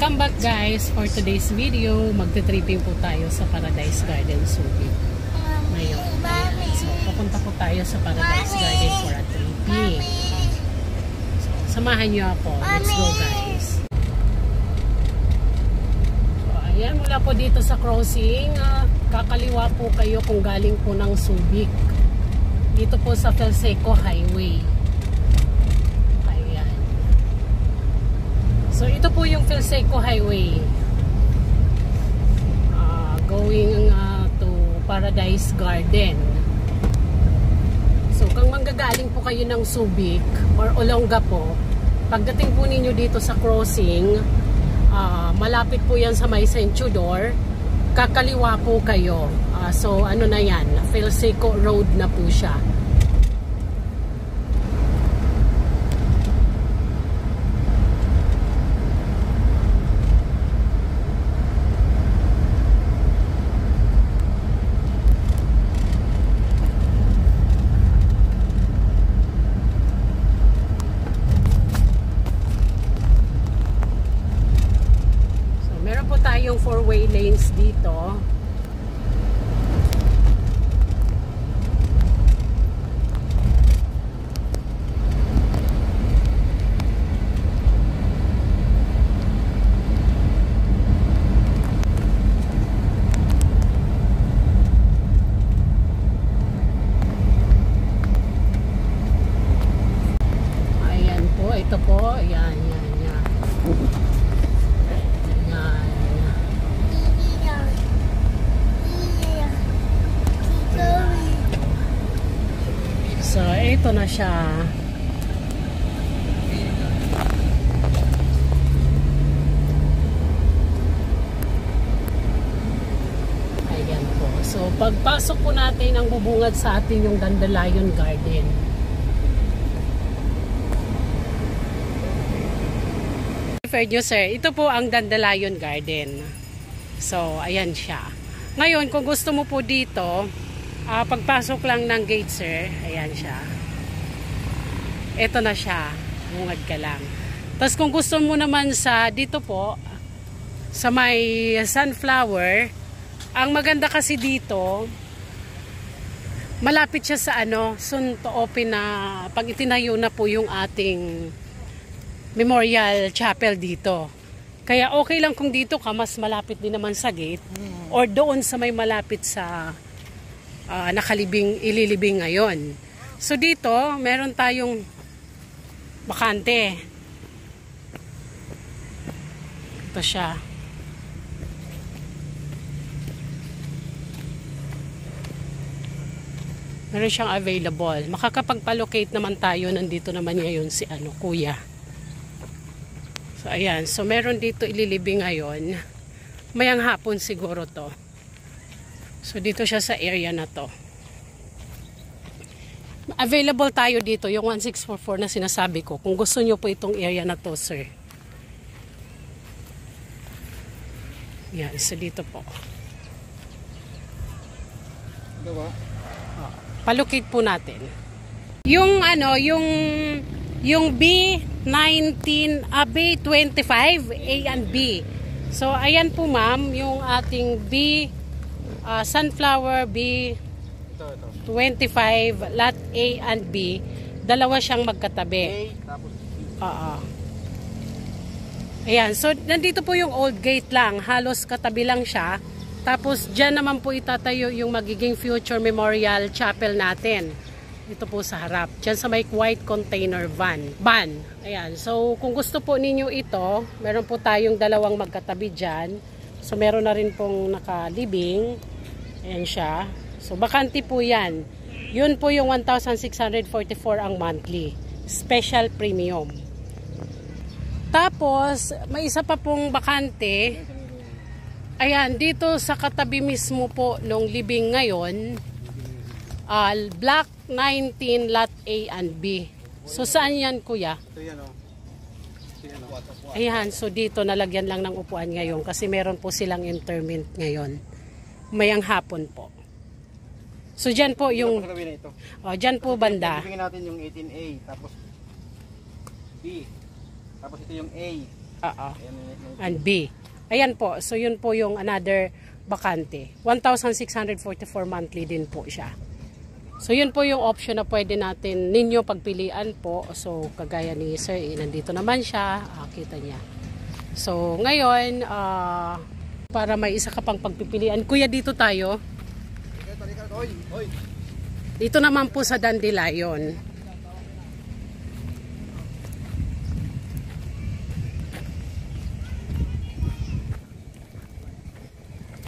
Welcome back guys for today's video. Magte-tripping po tayo sa Paradise Garden Subic. Ngayon. So, pupunta po tayo sa Paradise Garden for a tripping. So, samahan nyo ako. Let's go guys. So, ayan, mula po dito sa crossing. Kakaliwa po kayo kung galing po ng Subic. Dito po sa Felseco Highway. So, ito po yung Felseco Highway going to Paradise Garden. So, kung manggagaling po kayo ng Subic or Olonga po, pagdating po ninyo dito sa crossing, malapit po yan sa may St. Tudor, kakaliwa po kayo. So, ano na yan, Felseco Road na po siya. Tayong 4-way lanes dito. Ayan po, ito po, ayan, yan. So, ito na siya. Ayan po. So, pagpasok po natin ang bubungad sa atin yung Dandelion Garden. Refer nyo, sir. Ito po ang Dandelion Garden. So, ayan siya. Ngayon, kung gusto mo po dito, pagpasok lang ng gate, sir, ayan siya. Ito na siya. Bungad ka lang. Tapos kung gusto mo naman sa dito po, sa may sunflower, ang maganda kasi dito, malapit siya sa soon to open na pag itinayo na po yung ating Memorial Chapel dito. Kaya okay lang kung dito ka, mas malapit din naman sa gate, or doon sa may malapit sa ililibing ngayon. So dito, meron tayong bakante. Ito siya. Meron siyang available. Makakapagpa-locate naman tayo. Nandito naman ngayon si kuya. So ayan. So meron dito ililibing ngayon. Mayang hapon siguro to. So, dito siya sa area na to. Available tayo dito, yung 1644 na sinasabi ko. Kung gusto nyo po itong area na to, sir. Yan, so dito po. Palukit po natin. Yung yung B19, B25, A and B. So, ayan po ma'am, yung ating Sunflower B25 lot A and B, dalawa siyang magkatabi. Ayan, so nandito po yung old gate lang, halos katabi lang siya. Tapos dyan naman po itatayo yung magiging future memorial chapel natin. Ito po sa harap, dyan sa may white container van. Ayan, so kung gusto po ninyo ito, meron po tayong dalawang magkatabi dyan. So meron na rin pong nakalibing. Ayan siya. So, bakante po yan. Yun po yung 1,644 ang monthly. Special premium. Tapos, may isa pa pong bakante. Ayan, dito sa katabi mismo po nung living ngayon, Block 19, Lot A and B. So, saan yan, kuya? Ayan, so dito nalagyan lang ng upuan ngayon kasi meron po silang interment ngayon. Mayang hapon po. So dyan po yung dyan po banda. Ibigin natin yung 18A tapos B. Tapos ito yung A. Oo. And B. Ayan po. So yun po yung another bakante. 1,644 monthly din po siya. So yun po yung option na pwede natin ninyo pagpilian po. So kagaya ni Sir, nandito naman siya. Kita niya. So ngayon, para may isa ka pang pagpipilian. Kuya, dito tayo. Dito naman po sa Dandelion.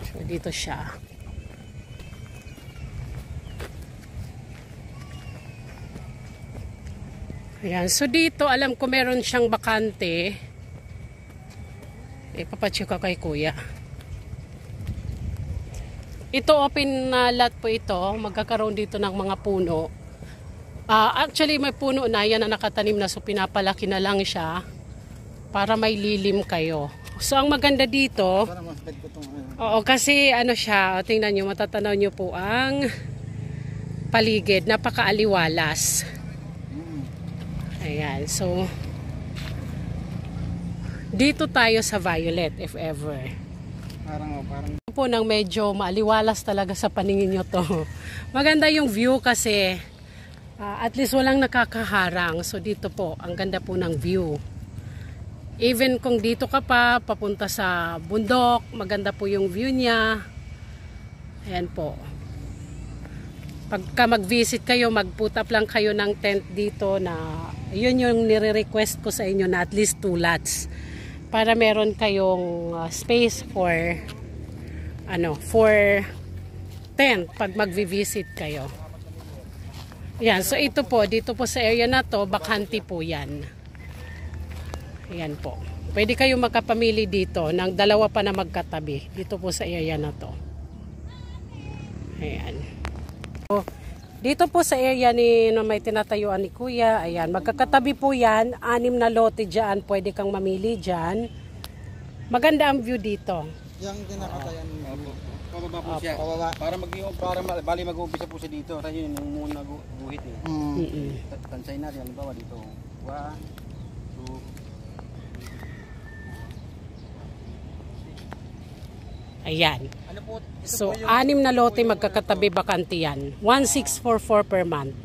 So dito siya. Ayan. So dito, alam ko meron siyang bakante. Ipapacheck ko kay Kuya. Ito open na lot po ito. Magkakaroon dito ng mga puno. Actually may puno na yan na nakatanim na, so pinapalaki na lang siya para may lilim kayo. So ang maganda dito, oo, kasi ano siya, tingnan nyo, matatanaw nyo po ang paligid. Napakaaliwalas. Ayan, so dito tayo sa Violet if ever. Parang po nang medyo maaliwalas talaga sa paningin nyo to. Maganda yung view kasi at least walang nakakaharang. So dito po, ang ganda po ng view. Even kung dito ka pa, papunta sa bundok, maganda po yung view niya. Ayan po. Pagka mag-visit kayo, mag-put up lang kayo ng tent dito na yun yung nire-request ko sa inyo na at least 2 lots. Para meron kayong space for tent pag magvi-visit kayo. Yan, so ito po, dito po sa area na to, bakante po yan. Yan po. Pwede kayong magkapamili dito ng 2 pa na magkatabi. Dito po sa area na to. Ayan. So, dito po sa area na may tinatayuan ni Kuya, ayan, magkakatabi po yan, 6 na lote dyan, pwede kang mamili dyan. Maganda ang view dito. Yung kinakatayan mo. Pababa po siya. Pababa. Para bali mag-uumpisa po siya dito. Tayo yun yung muna guhit eh. Tansay natin. Halimbawa dito. 1, 2. Ayan. Ano po? So, 6 na lote magkakatabi bakante yan. 1,644 per month.